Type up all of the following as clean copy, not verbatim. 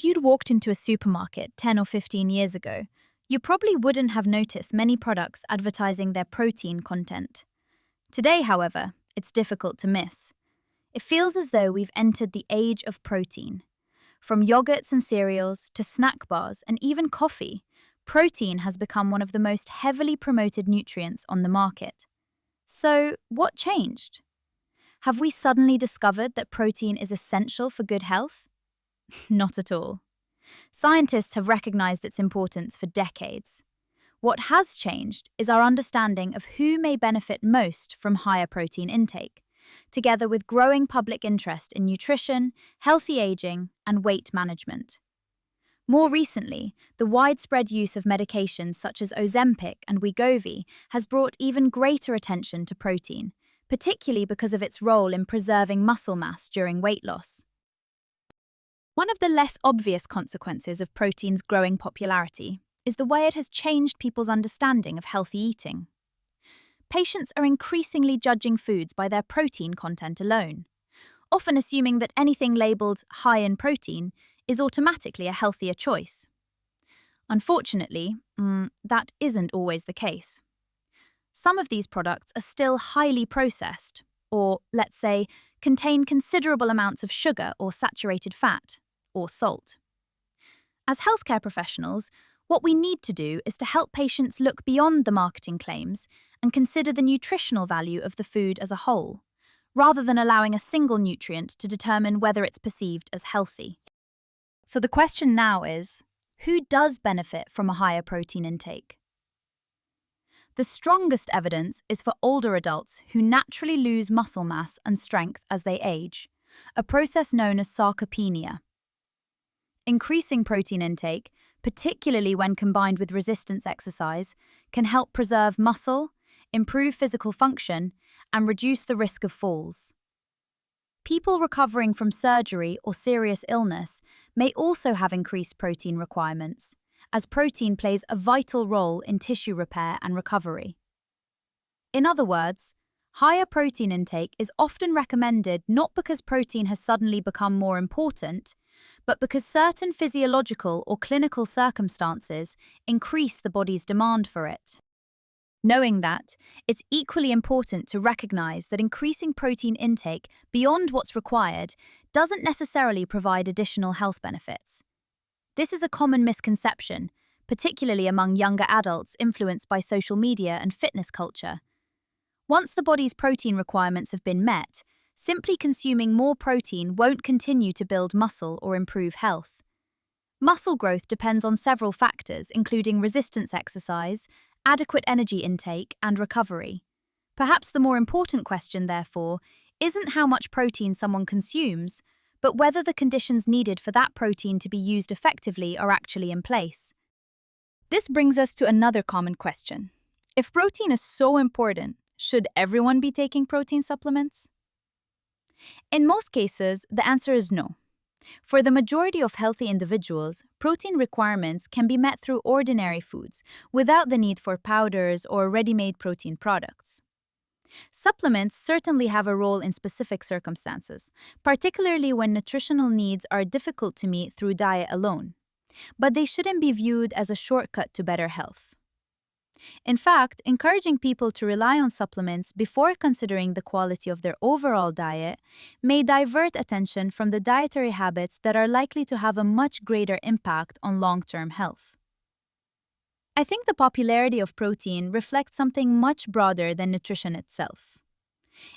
If you'd walked into a supermarket 10 or 15 years ago, you probably wouldn't have noticed many products advertising their protein content. Today, however, it's difficult to miss. It feels as though we've entered the age of protein. From yogurts and cereals to snack bars and even coffee, protein has become one of the most heavily promoted nutrients on the market. So, what changed? Have we suddenly discovered that protein is essential for good health? Not at all. Scientists have recognized its importance for decades. What has changed is our understanding of who may benefit most from higher protein intake, together with growing public interest in nutrition, healthy aging, and weight management. More recently, the widespread use of medications such as Ozempic and Wegovy has brought even greater attention to protein, particularly because of its role in preserving muscle mass during weight loss. One of the less obvious consequences of protein's growing popularity is the way it has changed people's understanding of healthy eating. Patients are increasingly judging foods by their protein content alone, often assuming that anything labelled high in protein is automatically a healthier choice. Unfortunately, that isn't always the case. Some of these products are still highly processed, or, let's say, contain considerable amounts of sugar or saturated fat, or salt. As healthcare professionals, what we need to do is to help patients look beyond the marketing claims and consider the nutritional value of the food as a whole, rather than allowing a single nutrient to determine whether it's perceived as healthy. So the question now is, who does benefit from a higher protein intake? The strongest evidence is for older adults who naturally lose muscle mass and strength as they age, a process known as sarcopenia. Increasing protein intake, particularly when combined with resistance exercise, can help preserve muscle, improve physical function, and reduce the risk of falls. People recovering from surgery or serious illness may also have increased protein requirements, as protein plays a vital role in tissue repair and recovery. In other words, higher protein intake is often recommended not because protein has suddenly become more important, but because certain physiological or clinical circumstances increase the body's demand for it. Knowing that, it's equally important to recognize that increasing protein intake beyond what's required doesn't necessarily provide additional health benefits. This is a common misconception, particularly among younger adults influenced by social media and fitness culture. Once the body's protein requirements have been met, simply consuming more protein won't continue to build muscle or improve health. Muscle growth depends on several factors, including resistance exercise, adequate energy intake, and recovery. Perhaps the more important question, therefore, isn't how much protein someone consumes, but whether the conditions needed for that protein to be used effectively are actually in place. This brings us to another common question. If protein is so important, should everyone be taking protein supplements? In most cases, the answer is no. For the majority of healthy individuals, protein requirements can be met through ordinary foods without the need for powders or ready-made protein products. Supplements certainly have a role in specific circumstances, particularly when nutritional needs are difficult to meet through diet alone. But they shouldn't be viewed as a shortcut to better health. In fact, encouraging people to rely on supplements before considering the quality of their overall diet may divert attention from the dietary habits that are likely to have a much greater impact on long-term health. I think the popularity of protein reflects something much broader than nutrition itself.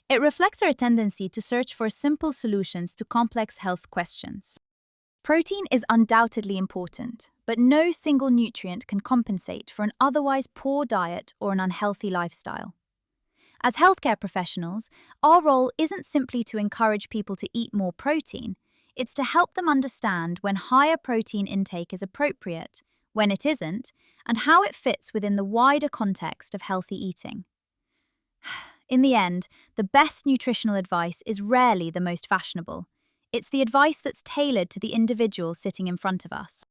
It reflects our tendency to search for simple solutions to complex health questions. Protein is undoubtedly important, but no single nutrient can compensate for an otherwise poor diet or an unhealthy lifestyle. As healthcare professionals, our role isn't simply to encourage people to eat more protein, it's to help them understand when higher protein intake is appropriate, when it isn't, and how it fits within the wider context of healthy eating. In the end, the best nutritional advice is rarely the most fashionable. It's the advice that's tailored to the individual sitting in front of us.